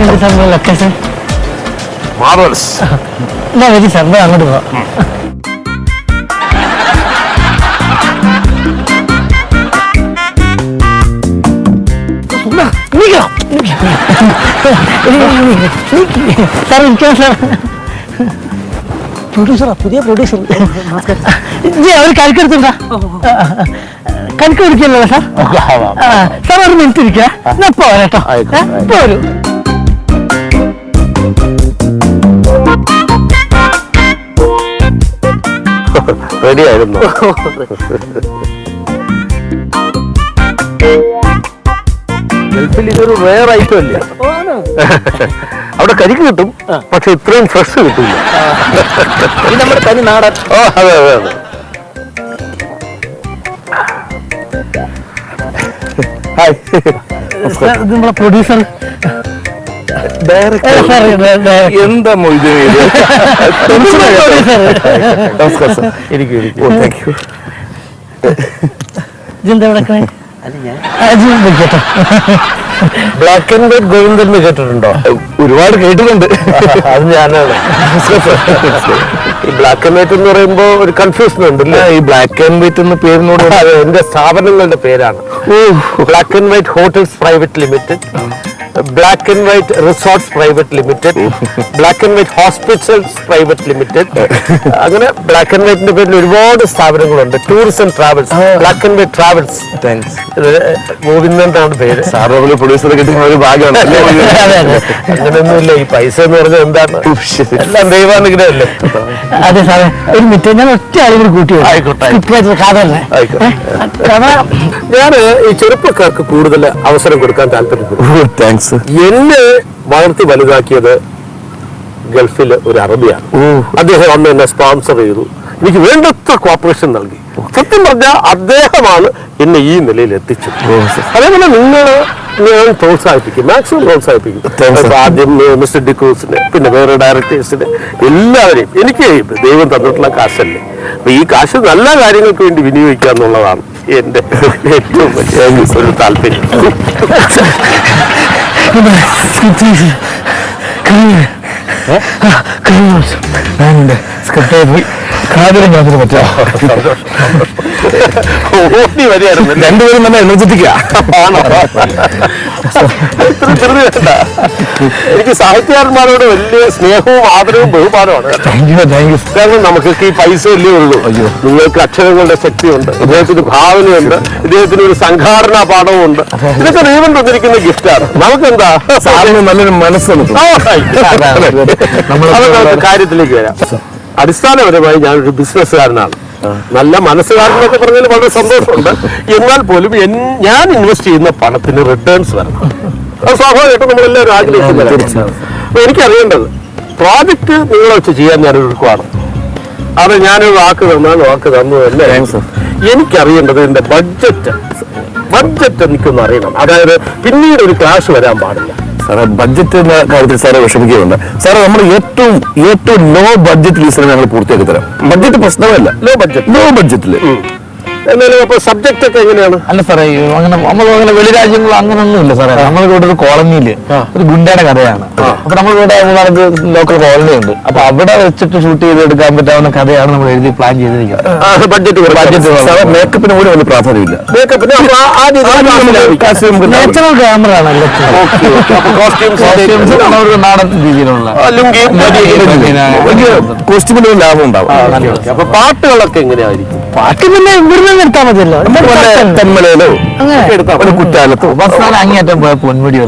എങ്ങനെയുണ്ട് sir location? Marvels. എന്നാ വരി സാർ, അങ്ങോട്ട് പോവാം. സാർ ഇരിക്കാം സാർ. പ്രൊഡ്യൂസറാ, പുതിയ പ്രൊഡ്യൂസർ. അവർ കരിക്കെടുത്തുണ്ടാ? കരിക്ക് പിടിക്കല്ലോ സാർ. സാർ ഒരു മിനിറ്റ് ഇരിക്കാം, ഞാൻ പോരാട്ടോ. പോരൂ. റെഡിയായിരുന്നു. ഗൾഫിൽ ഇതൊരു റെയർ ഐറ്റം അല്ലേ? അവിടെ കരിക്ക് കിട്ടും, പക്ഷെ ഇത്രയും ഫ്രഷ് കിട്ടില്ല. ഇത് നമ്മുടെ തനി നാടൻ. ഓ അതെ അതെ അതെ. ഹായ്, നമ്മളെ പ്രൊഡ്യൂസർ. എന്താ മൊയ്തീൻ ഇത്? നമസ്കാരം സാർ. ഇരിക്കൂ ഇരിക്കൂ. Thank you. ഇതെന്താ ഇവിടെ? ബ്ലാക്ക് ആൻഡ് വൈറ്റ് ഗോവിന്ദൻ കേട്ടിട്ടുണ്ടോ? ഒരുപാട് കേട്ടിട്ടുണ്ട്. അത് ഞാനാണ്. ഈ ബ്ലാക്ക് ആൻഡ് വൈറ്റ് എന്ന് പറയുമ്പോ ഒരു കൺഫ്യൂഷൻ ഉണ്ടല്ലേ? ഈ ബ്ലാക്ക് ആൻഡ് വൈറ്റ് എന്ന പേരിനോട് എന്റെ സ്ഥാപനങ്ങളുടെ പേരാണ്. Black and white hotels private limited, black and white resorts private limited, black and white hospitals private limited. അങ്ങനെ ബ്ലാക്ക് ആൻഡ് വൈറ്റിന്റെ പേരിൽ ഒരുപാട് സ്ഥാപനങ്ങളുണ്ട്. Tourism travels, black and white travels. ഗോവിന്ദന്റെ പേര്. സാറുകൾ പ്രൊഡ്യൂസർ കിട്ടുന്ന ഒരു ഭാഗമാണ്. അങ്ങനെയൊന്നുമില്ല. ഈ പൈസ എന്ന് പറഞ്ഞാൽ എന്താണ്? എല്ലാം ദൈവാനുഗ്രഹമല്ലേ? അതെ സാറേ, ഒരു മിനിറ്റ്, ഞാൻ ഒറ്റ ആളുകൾ കൂട്ടി. ആയിക്കോട്ടെ. ഞാൻ ഈ ചെറുപ്പക്കാർക്ക് കൂടുതൽ അവസരം കൊടുക്കാൻ താല്പര്യപ്പെടുന്നു. താങ്ക്സ്. എന്നെ വളർത്തി വലുതാക്കിയത് ഗൾഫിൽ ഒരു അറബിയാണ്. അദ്ദേഹം അന്ന് എന്നെ സ്പോൺസർ ചെയ്തു, എനിക്ക് വേണ്ടത്ര കോപ്പറേഷൻ നൽകി. സത്യം പറഞ്ഞാൽ അദ്ദേഹമാണ് എന്നെ ഈ നിലയിൽ എത്തിച്ചത്. അതേപോലെ നിങ്ങൾ ഞാൻ പ്രോത്സാഹിപ്പിക്കും, മാക്സിമം പ്രോത്സാഹിപ്പിക്കും. ആദ്യം മിസ്റ്റർ ഡിക്രൂസിനെ, പിന്നെ വേറെ ഡയറക്ടേഴ്സിനെ, എല്ലാവരെയും. എനിക്ക് ദൈവം തന്നിട്ടുള്ള കാശല്ലേ, അപ്പൊ ഈ കാശ് നല്ല കാര്യങ്ങൾക്ക് വേണ്ടി വിനിയോഗിക്കുക എന്നുള്ളതാണ് എന്റെ ഏറ്റവും വലിയ ഒരു താല്പര്യം. രണ്ടുപേരും തന്നെ എനർജറ്റിക്കാ. എനിക്ക് സാഹിത്യകാരന്മാരോട് വലിയ സ്നേഹവും ആദരവും ബഹുമാനമാണ്. കാരണം നമുക്ക് ഈ പൈസ അല്ലേ ഉള്ളൂ. അയ്യോ, നിങ്ങൾക്ക് അക്ഷരങ്ങളുടെ ശക്തിയുണ്ട്, ഇദ്ദേഹത്തിന് ഭാവനയുണ്ട്, ഇദ്ദേഹത്തിന് ഒരു സംഘാടനാ പാഠവുമുണ്ട്. ഇതൊക്കെ ദൈവം തന്നിരിക്കുന്ന ഗിഫ്റ്റാണ്. നമുക്കെന്താ സാറിന് നല്ലൊരു മനസ്സുണ്ട്. കാര്യത്തിലേക്ക് വരാം. അടിസ്ഥാനപരമായി ഞാനൊരു ബിസിനസ്സുകാരനാണ്. നല്ല മനസ്സുകാരനൊക്കെ പറഞ്ഞാൽ വളരെ സന്തോഷമുണ്ട്. എന്നാൽ പോലും ഞാൻ ഇൻവെസ്റ്റ് ചെയ്യുന്ന പണത്തിന് റിട്ടേൺസ് വരണം. അത് സ്വാഭാവികമായിട്ടും നമ്മളെല്ലാവരും ആഗ്രഹിക്കുന്നത്. അപ്പൊ എനിക്കറിയേണ്ടത് പ്രോജക്റ്റ് നിങ്ങളെ വെച്ച് ചെയ്യാൻ ഞാനൊരു ഒരുക്കുവാണ്. അത് ഞാനൊരു വാക്ക് തന്നാൽ വാക്ക് തന്നു അല്ലേ? എനിക്കറിയേണ്ടത് എന്റെ ബഡ്ജറ്റ് എനിക്കൊന്ന് അറിയണം. അതായത് പിന്നീട് ഒരു ക്ലാഷ് വരാൻ പാടില്ല. സാറേ, ബഡ്ജറ്റിന്റെ കാര്യത്തിൽ സാറെ വിഷമിക്കുന്നുണ്ട്. സാറേ, നമ്മൾ ഏറ്റവും ലോ ബഡ്ജറ്റ് ലീസിനെ ഞങ്ങൾ പൂർത്തിയാക്കി തരാം. ബഡ്ജറ്റ് പ്രശ്നമല്ല, ലോ ബഡ്ജറ്റില്. എന്നാലും അപ്പൊ സബ്ജക്ട് ഒക്കെ എങ്ങനെയാണ്? അല്ല സാറേ, അങ്ങനെ നമ്മളങ്ങനെ വെളി രാജ്യങ്ങൾ അങ്ങനൊന്നും ഇല്ല സാറേ. നമ്മളിവിടെ ഒരു കോളനിയില് ഒരു ഗുണ്ടയുടെ കഥയാണ്. അപ്പൊ നമ്മളിവിടെ ലോക്കൽ കോളനി ഉണ്ട്. അപ്പൊ അവിടെ വെച്ചിട്ട് ഷൂട്ട് ചെയ്തെടുക്കാൻ പറ്റാവുന്ന കഥയാണ് നമ്മൾ എഴുതി പ്ലാൻ ചെയ്തിരിക്കുന്നത്. ബഡ്ജറ്റ് മേക്കപ്പിന് കൂടി വലിയ പ്രാധാന്യമില്ല. നാച്ചുറൽ ക്യാമറ ആണ്. നാടൻ രീതിയിലുള്ള കോസ്റ്റ്യൂമിന് ലാഭം ഉണ്ടാവും. അപ്പൊ പാട്ടുകളൊക്കെ എങ്ങനെയായിരിക്കും? പാട്ട് പിന്നെ ഇവിടുന്ന് നിർത്താൻ മതിയല്ലോ. തെന്മലയിലോ ഒരു കുറ്റാലത്തോ അവസാനം അങ്ങേറ്റം പോയ പൊന്മുടി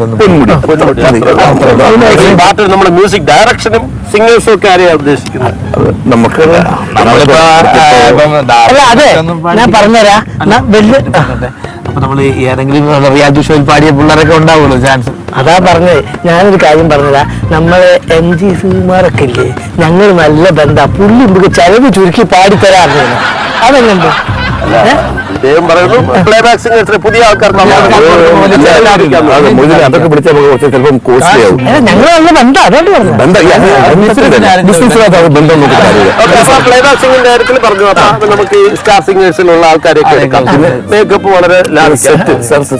പാട്ട്. നമ്മുടെ മ്യൂസിക് ഡയറക്ഷനും സിംഗേഴ്സും ഒക്കെ ആരെയാണ് ഉദ്ദേശിക്കുന്നത്? നമുക്ക് അല്ല, അതെ ഞാൻ പറഞ്ഞുതരാം. വലിയ അപ്പൊ നമ്മൾ ഏതെങ്കിലും റിയാലിറ്റി ഷോയിൽ പാടിയ പിള്ളേരൊക്കെ ഉണ്ടാവുള്ളൂ ചാൻസ്. അതാ പറഞ്ഞത്. ഞാനൊരു കാര്യം പറഞ്ഞതാ, നമ്മളെ MG സുകുമാരൊക്കെ ഇല്ലേ, ഞങ്ങൾ നല്ല ബന്ധ. പുള്ളി നമുക്ക് ചെലവ് ചുരുക്കി പാടിത്തരാറില്ല. അതെങ്ങനെ അദ്ദേഹം പറയുന്നു പ്ലേബാക്ക് സിംഗേഴ്സിലെ പുതിയ ആൾക്കാർക്ക് അതൊക്കെ പിടിച്ചാൽ കുറച്ച് ചിലപ്പം കോസ്റ്റ്ലി ആവും. ഞങ്ങൾ നല്ല ബന്ധം അതുകൊണ്ട് ബന്ധം നോക്കി കാര്യമില്ല. പ്ലേബാക്ക് സിംഗിന്റെ കാര്യത്തിൽ പറഞ്ഞു. അപ്പൊ നമുക്ക് ഈ സ്റ്റാർ സിംഗേഴ്സിലുള്ള ആൾക്കാരെയൊക്കെ എടുക്കാം. മേക്കപ്പ് വളരെ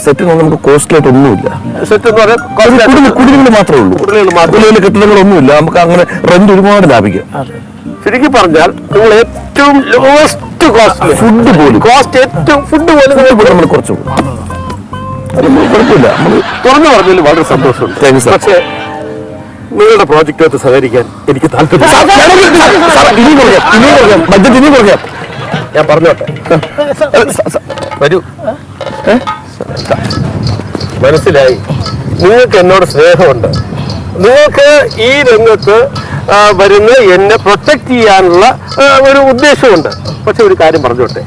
സെറ്റ് നമുക്ക് കോസ്റ്റ്ലി ആയിട്ട് ഒന്നുമില്ല. സെറ്റ് എന്ന് പറഞ്ഞാൽ കുടിലുകൾ മാത്രമേ ഉള്ളൂ. കുടിലുകൾ കെട്ടിടങ്ങളൊന്നുമില്ല. നമുക്ക് അങ്ങനെ റെന്റ് ഒരുപാട് ലാഭിക്കാം. ചുരുക്കി പറഞ്ഞാൽ നിങ്ങൾ ഏറ്റവും ലോവസ്റ്റ് കോസ്റ്റ് ഫുഡ് പോലും കോസ്റ്റ് ഏറ്റവും ഫുഡ് പോലും നമ്മൾ കുറച്ച് കുഴപ്പമില്ല. നമ്മൾ തുറന്നു പറഞ്ഞതിൽ വളരെ സന്തോഷമുണ്ട്. പക്ഷേ നിങ്ങളുടെ പ്രോജക്റ്റുമായിട്ട് സഹകരിക്കാൻ എനിക്ക് താല്പര്യം. ബഡ്ജറ്റ് ഇനി കുറയ്ക്കാം. ഞാൻ പറഞ്ഞോട്ടെ, വരൂ. മനസ്സിലായി, നിങ്ങൾക്ക് എന്നോട് സ്നേഹമുണ്ട്. നിങ്ങൾക്ക് ഈ രംഗത്ത് വരുന്ന എന്നെ പ്രൊട്ടക്ട് ചെയ്യാനുള്ള ഒരു ഉദ്ദേശമുണ്ട്. പക്ഷെ ഒരു കാര്യം പറഞ്ഞോട്ടെ,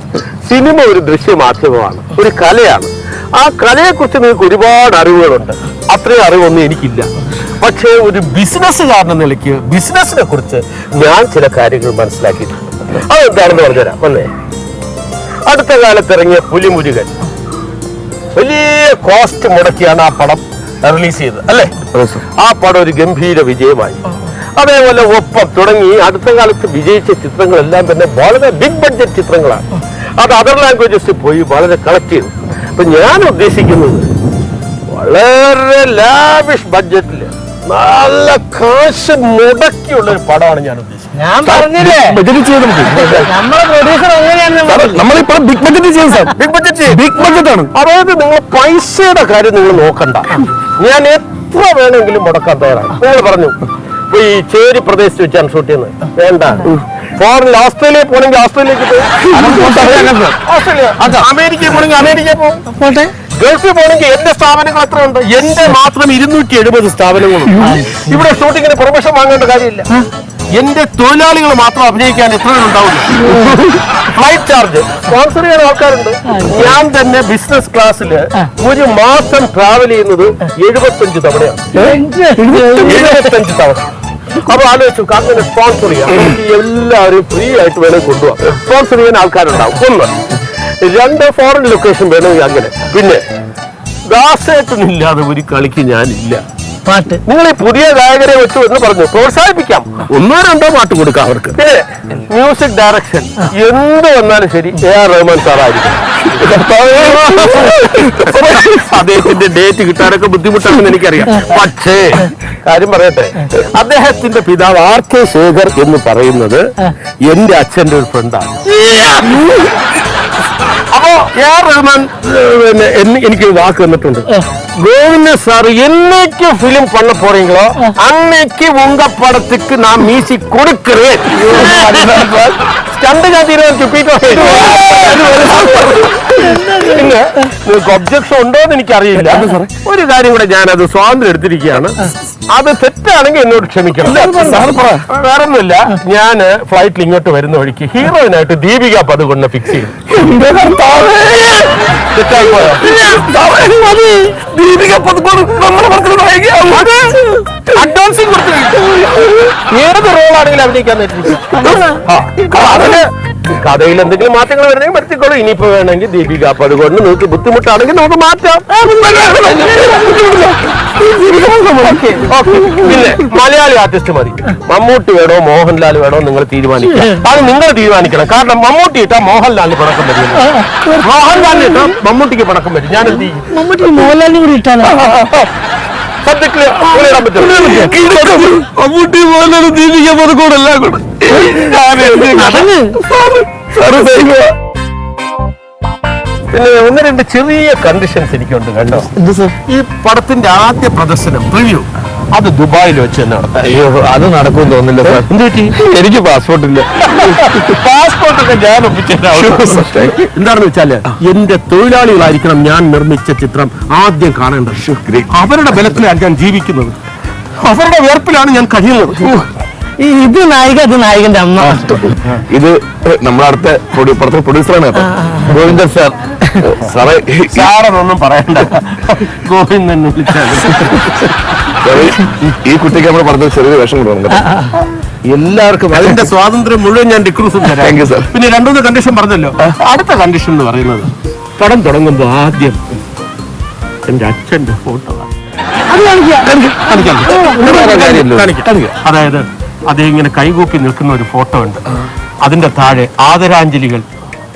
സിനിമ ഒരു ദൃശ്യമാധ്യമമാണ്, ഒരു കലയാണ്. ആ കലയെക്കുറിച്ച് നിങ്ങൾക്ക് ഒരുപാട് അറിവുകളുണ്ട്. അത്രയും അറിവൊന്നും എനിക്കില്ല. പക്ഷേ ഒരു ബിസിനസ്സുകാരൻ എന്ന നിലയ്ക്ക് ബിസിനസ്സിനെ കുറിച്ച് ഞാൻ ചില കാര്യങ്ങൾ മനസ്സിലാക്കിയിട്ടുണ്ട്. അതെന്താണെന്ന് പറഞ്ഞുതരാം. വന്നേ, അടുത്ത കാലത്ത് ഇറങ്ങിയ പുലിമുരുകൻ വലിയ കോസ്റ്റ് മുടക്കിയാണ് ആ പടം റിലീസ് ചെയ്തത്, അല്ലേ? ആ പടം ഒരു ഗംഭീര വിജയമായി. അതേപോലെ ഒപ്പം തുടങ്ങി അടുത്ത കാലത്ത് വിജയിച്ച ചിത്രങ്ങളെല്ലാം തന്നെ വളരെ ബിഗ് ബഡ്ജറ്റ് ചിത്രങ്ങളാണ്. അത് അതർ ലാംഗ്വേജസിൽ പോയി വളരെ കളക്ട് ചെയ്തു. അപ്പൊ ഞാൻ ഉദ്ദേശിക്കുന്നത് വളരെ ലാവിഷ് ബഡ്ജറ്റില് നല്ല കാശ് മുടക്കിയുള്ള ഒരു പടമാണ് ഞാൻ ഉദ്ദേശിക്കുന്നത്. ഞാൻ പറഞ്ഞില്ലേ നമ്മളെ പ്രൊഡ്യൂസർ നമ്മളിപ്പോ ബിഗ് ബഡ്ജറ്റ് ചെയ്യും സാർ. ബിഗ് ബഡ്ജറ്റ് ആണ്. അതായത് നിങ്ങൾ പൈസയുടെ കാര്യം നിങ്ങൾ നോക്കണ്ട. ഞാൻ എത്ര വേണമെങ്കിലും മുടക്കാൻ തയ്യാറാണ്. നിങ്ങൾ പറഞ്ഞു ഈ ചേരി പ്രദേശത്ത് വെച്ചാണ് ഷൂട്ട് ചെയ്യുന്നത്, വേണ്ട. ഫോറിനിൽ ഓസ്ട്രേലിയ പോണെങ്കിൽ ഓസ്ട്രേലിയക്ക് അമേരിക്കയിൽ പോണെങ്കിൽ അമേരിക്ക പോട്ടെ. ഗൾഫിൽ പോണെങ്കിൽ എന്റെ സ്ഥാപനങ്ങൾ എത്ര ഉണ്ട്? എന്റെ മാത്രം 270 സ്ഥാപനങ്ങളുണ്ട്. ഇവിടെ ഷൂട്ടിങ്ങിന് പ്രൊമോഷൻ വാങ്ങേണ്ട കാര്യമില്ല. എന്റെ തൊഴിലാളികൾ മാത്രം അഭിനയിക്കാൻ എത്ര ഉണ്ടാവില്ല. ഫ്ലൈറ്റ് ചാർജ് സ്പോൺസർ ചെയ്യാൻ ആൾക്കാരുണ്ട്. ഞാൻ തന്നെ ബിസിനസ് ക്ലാസ്സിൽ ഒരു മാസം ട്രാവൽ ചെയ്യുന്നത് 75 തവണയാണ്. 75 തവണ. അപ്പൊ ആലോചിച്ചു, അങ്ങനെ സ്പോൺസർ ചെയ്യാം. എല്ലാവരും ഫ്രീ ആയിട്ട് വേണമെങ്കിൽ കൊണ്ടുപോകാം. സ്പോൺസർ ചെയ്യാൻ ആൾക്കാരുണ്ടാവും. 1, 2 ഫോറിൻ ലൊക്കേഷൻ വേണമെങ്കിൽ അങ്ങനെ. പിന്നെ ദാസേട്ടനില്ലാതെ ഒരു കളിക്ക് ഞാനില്ല. പാട്ട് നിങ്ങൾ ഈ പുതിയ ഗായകരെ വെച്ചു എന്ന് പറഞ്ഞു, പ്രോത്സാഹിപ്പിക്കാം. 1 or 2 പാട്ട് കൊടുക്കാം അവർക്ക്. മ്യൂസിക് ഡയറക്ഷൻ എന്ത് വന്നാലും ശരി AR റഹ്മാൻ സാറായിരിക്കും. അദ്ദേഹത്തിന്റെ ഡേറ്റ് കിട്ടാനൊക്കെ ബുദ്ധിമുട്ടാണെന്ന് എനിക്കറിയാം. പക്ഷേ കാര്യം പറയട്ടെ, അദ്ദേഹത്തിന്റെ പിതാവ് RK ശേഖർ എന്ന് പറയുന്നത് എന്റെ അച്ഛന്റെ ഒരു ഫ്രണ്ടാണ്. അപ്പോ AR റഹ്മാൻ എനിക്ക് വാക്ക് തന്നിട്ടുണ്ട്, கோவிந்த சார் என்னைக்கு பிலிம் பண்ண போறீங்களோ அன்னைக்கு உங்க படத்துக்கு நான் மியூசிக் கொடுக்கிறேன். നിങ്ങൾക്ക് ഒബ്ജക്ഷൻ ഉണ്ടോ എന്ന് എനിക്കറിയില്ല. ഒരു കാര്യം കൂടെ, ഞാനത് സ്വാതന്ത്ര്യം എടുത്തിരിക്കുകയാണ്. അത് തെറ്റാണെങ്കിൽ എന്നോട് ക്ഷമിക്കണം. വേറൊന്നുമില്ല, ഞാൻ ഫ്ലൈറ്റിൽ ഇങ്ങോട്ട് വരുന്ന വഴിക്ക് ഹീറോയിനായിട്ട് ദീപിക പദുകൊണ്ടിനെ ഫിക്സ് ചെയ്യും. തെറ്റായിപ്പോയോ? അഡ്വാൻസിങ് കൊടുത്തു. ഏത് റോളാണെങ്കിലും അഭിനയിക്കാൻ കഥയിൽ എന്തെങ്കിലും മാറ്റങ്ങൾ വരണമെങ്കിൽ വരുത്തിക്കോളൂ. ഇനിയിപ്പോ വേണമെങ്കിൽ ദീപിക പദുകൊണ്ട് നിങ്ങൾക്ക് ബുദ്ധിമുട്ടാണെങ്കിൽ നമുക്ക് മാറ്റാം. പിന്നെ മലയാളി ആർട്ടിസ്റ്റ് മതി. മമ്മൂട്ടി വേണോ മോഹൻലാൽ വേണോ നിങ്ങൾ തീരുമാനിക്കണം. അത് നിങ്ങൾ തീരുമാനിക്കണം. കാരണം മമ്മൂട്ടി ഇട്ടാ മോഹൻലാലിന് പണക്കം വരും, മോഹൻലാലിന് ഇട്ടാ മമ്മൂട്ടിക്ക് പണക്കം വരും. ഞാൻ എന്ത് ചെയ്യും? മമ്മൂട്ടി മോഹൻലാലിനെ കൂടി ഇട്ടാലോ? സബ്ജക്റ്റില് ഇടാൻ പറ്റും. മമ്മൂട്ടി മോഹൻലാൽ ദീപിക പദുകൊണ്ടെല്ലാം കൂടെ പിന്നെ 1-2 ചെറിയ കണ്ടീഷൻസ് എനിക്കുണ്ട് കേട്ടോ. ഈ പടത്തിന്റെ ആദ്യ പ്രദർശനം പ്രിവ്യൂ അത് ദുബായിൽ വെച്ച് തന്നെ നടത്താം. അയ്യോ, അത് നടക്കുമെന്ന് തോന്നില്ല സാർ. എന്ത് പറ്റി? എനിക്ക് പാസ്പോർട്ട് ഇല്ല. പാസ്പോർട്ടൊക്കെ ഞാൻ ഒപ്പിച്ചിട്ടുണ്ടാവും. എന്താണെന്ന് വെച്ചാല് എന്റെ തൊഴിലാളികളായിരിക്കണം ഞാൻ നിർമ്മിച്ച ചിത്രം ആദ്യം കാണേണ്ടത്. അവരുടെ ബലത്തിലാണ് ഞാൻ ജീവിക്കുന്നത്, അവരുടെ വേർപ്പിലാണ് ഞാൻ കഴിയുന്നത്. ഇത് നായിക, അത് നായകന്റെ അമ്മ. ഇത് നമ്മുടെ അടുത്ത പ്രൊഡ്യൂസറാണ് കേട്ടോ, ഗോവിന്ദൻ സാർ. സാറേ, സാറൊന്നും പറയണ്ട, ഗോവിന്ദൻ വിളിച്ചാൽ ഈ കുട്ടിക്ക് നമ്മൾ പറഞ്ഞ ചെറിയൊരു വേഷം കൊടുക്കണം കേട്ടോ. എല്ലാവർക്കും അതിന്റെ സ്വാതന്ത്ര്യം മുഴുവൻ ഞാൻ ഡിക്രൂസും തരാം. Thank you, sir. പിന്നെ 2-3 കണ്ടീഷൻ പറഞ്ഞല്ലോ. അടുത്ത കണ്ടീഷൻ എന്ന് പറയുന്നത് പടം തുടങ്ങുമ്പോൾ ആദ്യം എന്റെ അച്ഛന്റെ ഫോട്ടോ അതായത് അതേ ഇങ്ങനെ കൈകൂപ്പി നിൽക്കുന്ന ഒരു ഫോട്ടോ ഉണ്ട്. അതിന്റെ താഴെ ആദരാഞ്ജലികൾ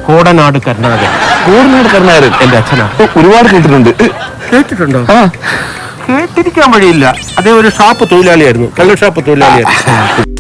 കോടനാട് കരുണാകരൻ. കോടനാട് കരുണാകരൻ എന്റെ അച്ഛനാണ്. ഒരുപാട് കേട്ടിട്ടുണ്ട്. കേട്ടിട്ടുണ്ടോ? കേട്ടിരിക്കാൻ വഴിയില്ല. അതേ ഒരു ഷാപ്പ് തൊഴിലാളിയായിരുന്നു, കള്ള് ഷാപ്പ് തൊഴിലാളിയായിരുന്നു.